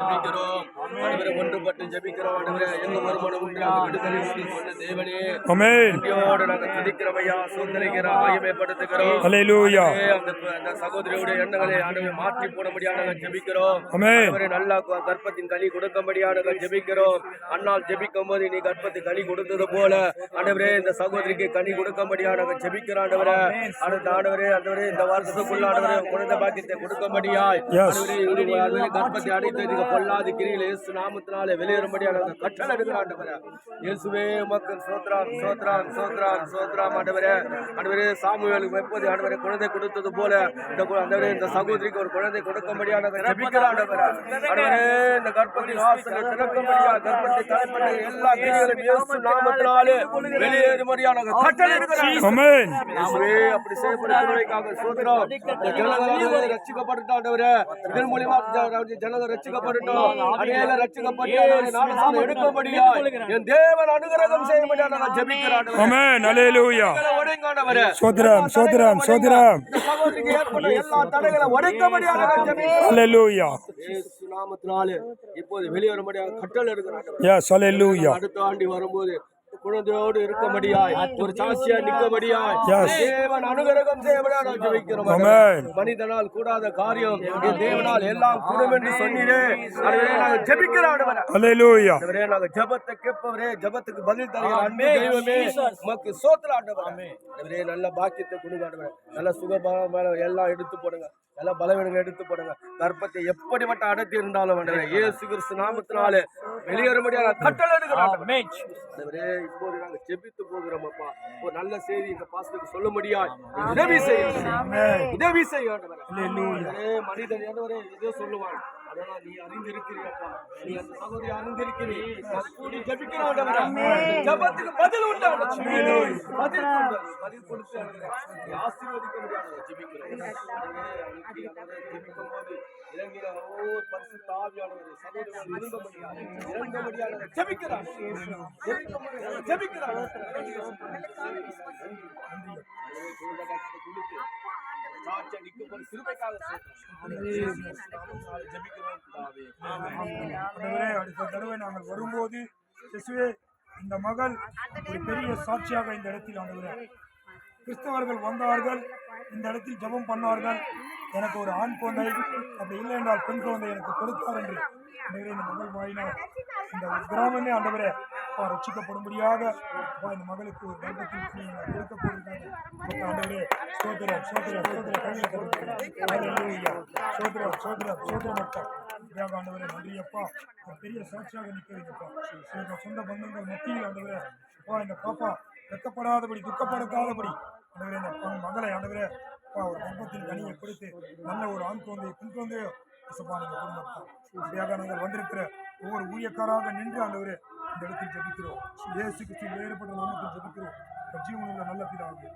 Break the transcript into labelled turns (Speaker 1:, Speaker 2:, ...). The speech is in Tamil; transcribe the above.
Speaker 1: ஜெபிக்கிறோம். ஆண்டவரே, ஒன்றுபட்டு ஜெபிக்கிறோம். ஆண்டவரே, எங்க ஒருமனம் உண்டாக விடுதலை உண்டு சொன்ன தேவனே, நன்றியோடு நாங்கள் துதிக்கிறோம் ஐயா, சோதனைக்கிறோம், மகிமைப்படுத்துகிறோம்.
Speaker 2: ஹல்லேலூயா.
Speaker 1: அந்த சகோதரியுடைய எண்ணங்களை ஆண்டவரே மாற்றி போடும்படியாக நாங்கள் ஜெபிக்கிறோம். ஆண்டவரே, நல்ல கர்ப்பத்தின் கனி கொடுக்கும்படியாக நாங்கள் ஜெபிக்கிறோம். அன்னால் ஜெபிக்கும் போது நீ கர்ப்பத்தின் கனி கொடுத்தது போல ஆண்டவரே இந்த சகோதரிக்கு கனி கொடுக்கும்படியாக நாங்கள் ஜெபிக்கிறோம். ஆண்டவரே, ஆண்டவரே, ஆண்டவரே, இந்த வருஷத்துக்குள்ள ஆண்டவரே குழந்தை பாக்கியத்தை கொடுக்கும்படியாய் ஆண்டவரே கர்ப்பத்தை அடைத்து பொல்லாத கிரியில் இயேசு நாமத்தினாலே வெளியேறும்படியாக கட்டளை எடுக்கிற ஆண்டவரே, இயேசுவே உமக்கு ஸ்தோத்திரம், ஸ்தோத்திரம், ஸ்தோத்திரம், ஸ்தோத்திரம். ஆண்டவரே, ஆண்டவரே, சாமுவேலுக்கு எப்போது ஆண்டவரே குழந்தை கொடுத்தது போல ஆண்டவரே இந்த சகோதரிக்கு ஒரு குழந்தை கொடுக்கும்படியாக ஜெபிக்கிற ஆண்டவரே, ஆண்டவரே இந்த கர்ப்பத்தின் வாசலை திறக்கும்படியாக கர்ப்பத்தை தடைப்பட்ட எல்லா கிரிகளையும் இயேசு நாமத்தினாலே வெளியேறும்படியாக கட்டளை எடுக்கிறோம். இயேசுவே, அப்படி செய்யப்படுவதற்காக ஸ்தோத்திரம். ஜனங்கள் ரட்சிக்கப்பட்ட ஆண்டவரே, இதன் மூலமா ஜனங்கள் ரட்சிக்கப்பட்டோம், அநேக ரட்சிக்கப்பட்டு எடுக்கும்படியா என் தேவன் அனுகிரகம் செய்யும்படியாக நான் ஜெபிக்கிறேன். ஆமென். ஹல்லேலூயா.
Speaker 2: ஸ்தோத்திரம், ஸ்தோத்திரம், ஸ்தோத்திரம்.
Speaker 1: சகோதரிக்கு ஏற்பட்ட எல்லா தடைகளை உடைக்கும்படியாக நான் ஜெபிக்கிறேன்.
Speaker 2: ஹல்லேலூயா.
Speaker 1: இயேசு நாமத்தினாலே இப்போது வெளியேறும்படியாக கட்டளை எடுக்கிறேன்.
Speaker 2: எஸ், ஹல்லேலூயா.
Speaker 1: அடுத்த ஆண்டு வரும்போது குழந்தையோடு இருக்கும்படியாய் ஒரு சாட்சியா நிற்கும்படியாய் தேவன் அனுகிரகம் செய்யும்படியாக நான் ஜெபிக்கிறோம். மனிதனால் கூடாத காரியம் என் தேவனால் எல்லாம் கூடும் என்று சொன்னீரே, அதுவே நாங்கள் ஜெபிக்கிறோம்.
Speaker 2: ஹல்லேலூயா.
Speaker 1: அதுவே நாங்கள் ஜெபத்தை கேட்பவரே, ஜெபத்துக்கு பதில் தருகிற அன்பு தெய்வமே உமக்கு ஸ்தோத்திரம் ஆண்டவரே. அதுவே நல்ல பாக்கியத்தை கொடுங்க ஆண்டவரே, நல்ல சுகபலமான எல்லாம் எடுத்து போடுங்க, நல்ல பலவீனங்களை எடுத்து போடுங்க. கர்ப்பத்தை எப்படிப்பட்ட அடர்த்தி இருந்தாலும் ஆண்டவரே இயேசு கிறிஸ்து நாமத்தினாலே வெளியேறும்படியாக கட்டளை எடுக்கிறோம். இப்போது நாங்கள் ஜெபித்து போகிறோம் அப்பா. ஒரு நல்ல செய்தி இந்த பாஸ்டருக்கு சொல்ல முடியாது, உதவி செய்ய உதவி செய்ய மனிதன் என்னவரே ஏதோ சொல்லுவான், அதெல்லாம் நீ அறிந்திருக்கிறீப்பா, நீ அந்த சகோதரி அறிந்திருக்கிறீ ஜெபிக்கிறான். ஜெபத்துக்கு பதில் உண்டு, பதில் கொடுத்து ஆசீர்வதிக்க முடியாது. ஜெபிக்கிறோம். ஜெபிக்கும் போது இறங்கிற ஒவ்வொரு பரிசுத்த ஆவியானவரை சகோதரர்கள் இறங்கும்படியாக ஜெபிக்கிறார். ஜெபிக்கிறார்.
Speaker 2: அடுத்த தடவை நாங்கள் வரும்போது இந்த மகள் ஒரு பெரிய சாட்சியாக இந்த இடத்தில் ஆண்டவரே, கிறிஸ்தவர்கள் வந்தார்கள், இந்த இடத்தில் ஜெபம் பண்ணார்கள், எனக்கு ஒரு ஆண் குழந்தை, அப்படி இல்லை என்றால் பெண் குழந்தை எனக்கு கொடுத்தார் என்று இந்த மகள் வாயினார் இந்த கிராமமே ஆண்டவரே ரட்சிக்கப்படும்படியாக இந்த மகளுக்கு ஒரு கர்ப்பத்தில் கொடுக்க போயிருக்காங்க. ஆண்டவரே சோதரம் சோதரம் சோதர கையில் சோதரம் சோதரம் சோதரம் மக்கள் ஆண்டவரே நன்றியப்பா, பெரிய சாட்சியாக நிற்கிறீங்கப்பா. எங்கள் சொந்த பந்தங்கள் மத்தியில் ஆண்டவரே இந்த பாப்பா வெட்கப்படாதபடி துக்கப்படுத்தாதபடி ஆண்டவரே இந்த மகளை ஆண்டவரே ஒரு கர்ப்பத்தின் கனியை கொடுத்து நல்ல ஒரு ஆண் குழந்தையை பெண் குழந்தையோ நீங்கள் கொடுங்கப்பா. இப்படியாக நாங்கள் வந்திருக்கிற ஒவ்வொரு ஊழியக்காராக நின்று ஆண்டவரே இந்த இடத்தில் ஜெபிக்கிறோம். இயேசு கிறிஸ்துவின் வேறுபட்ட நாமத்தில் ஜெபிக்கிறோம். ஜீவனுள்ள நல்ல பிதாவே.